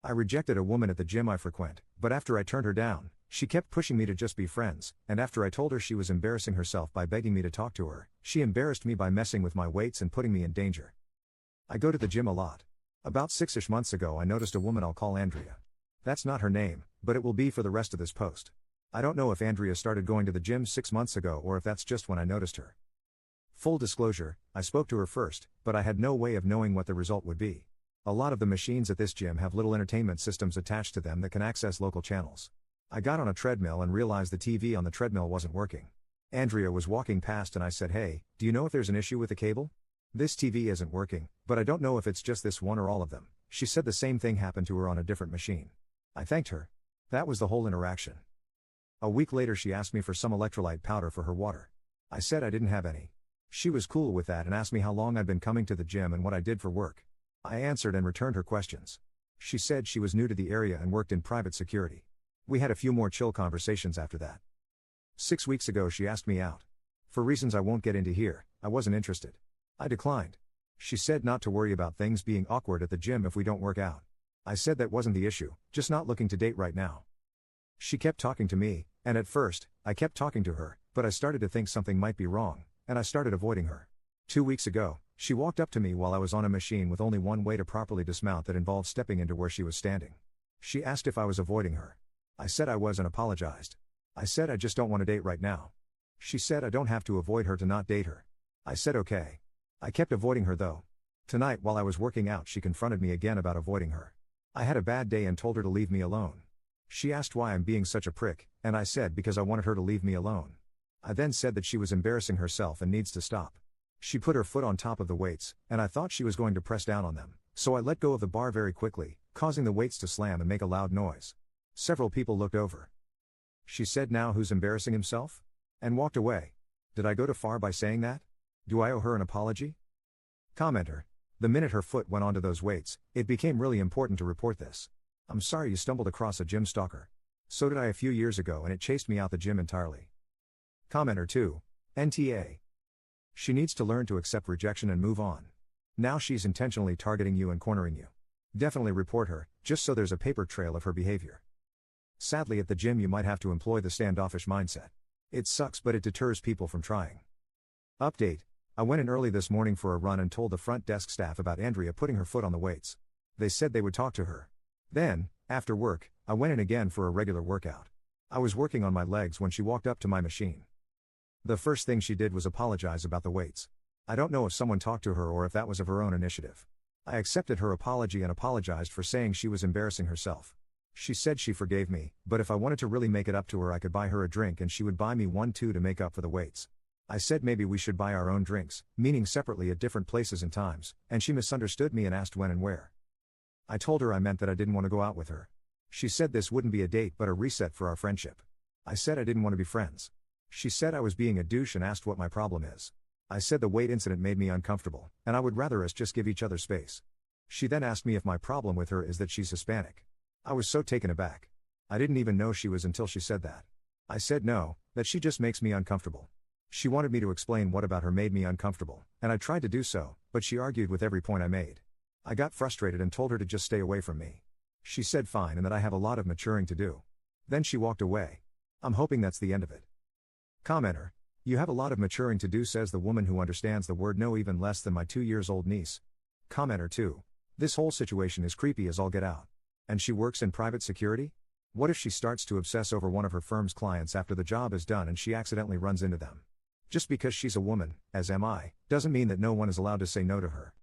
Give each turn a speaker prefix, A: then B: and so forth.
A: I rejected a woman at the gym I frequent, but after I turned her down, she kept pushing me to just be friends, and after I told her she was embarrassing herself by begging me to talk to her, she embarrassed me by messing with my weights and putting me in danger. I go to the gym a lot. About 6-ish months ago I noticed a woman I'll call Andrea. That's not her name, but it will be for the rest of this post. I don't know if Andrea started going to the gym 6 months ago or if that's just when I noticed her. Full disclosure, I spoke to her first, but I had no way of knowing what the result would be. A lot of the machines at this gym have little entertainment systems attached to them that can access local channels. I got on a treadmill and realized the TV on the treadmill wasn't working. Andrea was walking past and I said, "Hey, do you know if there's an issue with the cable? This TV isn't working, but I don't know if it's just this one or all of them." She said the same thing happened to her on a different machine. I thanked her. That was the whole interaction. A week later she asked me for some electrolyte powder for her water. I said I didn't have any. She was cool with that and asked me how long I'd been coming to the gym and what I did for work. I answered and returned her questions. She said she was new to the area and worked in private security. We had a few more chill conversations after that. 6 weeks ago she asked me out. For reasons I won't get into here, I wasn't interested. I declined. She said not to worry about things being awkward at the gym if we don't work out. I said that wasn't the issue, just not looking to date right now. She kept talking to me, and at first, I kept talking to her, but I started to think something might be wrong, and I started avoiding her. 2 weeks ago, she walked up to me while I was on a machine with only one way to properly dismount that involved stepping into where she was standing. She asked if I was avoiding her. I said I was and apologized. I said I just don't want to date right now. She said I don't have to avoid her to not date her. I said okay. I kept avoiding her though. Tonight while I was working out she confronted me again about avoiding her. I had a bad day and told her to leave me alone. She asked why I'm being such a prick, and I said because I wanted her to leave me alone. I then said that she was embarrassing herself and needs to stop. She put her foot on top of the weights, and I thought she was going to press down on them, so I let go of the bar very quickly, causing the weights to slam and make a loud noise. Several people looked over. She said, "Now who's embarrassing himself?" and walked away. Did I go too far by saying that? Do I owe her an apology? Commenter. The minute her foot went onto those weights, it became really important to report this. I'm sorry you stumbled across a gym stalker. So did I a few years ago and it chased me out the gym entirely. Commenter 2. NTA. She needs to learn to accept rejection and move on. Now she's intentionally targeting you and cornering you. Definitely report her, just so there's a paper trail of her behavior. Sadly at the gym you might have to employ the standoffish mindset. It sucks but it deters people from trying. Update. I went in early this morning for a run and told the front desk staff about Andrea putting her foot on the weights. They said they would talk to her. Then, after work, I went in again for a regular workout. I was working on my legs when she walked up to my machine. The first thing she did was apologize about the weights. I don't know if someone talked to her or if that was of her own initiative. I accepted her apology and apologized for saying she was embarrassing herself. She said she forgave me, but if I wanted to really make it up to her I could buy her a drink and she would buy me one too to make up for the weights. I said maybe we should buy our own drinks, meaning separately at different places and times, and she misunderstood me and asked when and where. I told her I meant that I didn't want to go out with her. She said this wouldn't be a date but a reset for our friendship. I said I didn't want to be friends. She said I was being a douche and asked what my problem is. I said the weight incident made me uncomfortable, and I would rather us just give each other space. She then asked me if my problem with her is that she's Hispanic. I was so taken aback. I didn't even know she was until she said that. I said no, that she just makes me uncomfortable. She wanted me to explain what about her made me uncomfortable, and I tried to do so, but she argued with every point I made. I got frustrated and told her to just stay away from me. She said fine and that I have a lot of maturing to do. Then she walked away. I'm hoping that's the end of it. Commenter. You have a lot of maturing to do, says the woman who understands the word no even less than my 2-year-old niece. Commenter 2. This whole situation is creepy as all get out. And she works in private security? What if she starts to obsess over one of her firm's clients after the job is done and she accidentally runs into them? Just because she's a woman, as am I, doesn't mean that no one is allowed to say no to her.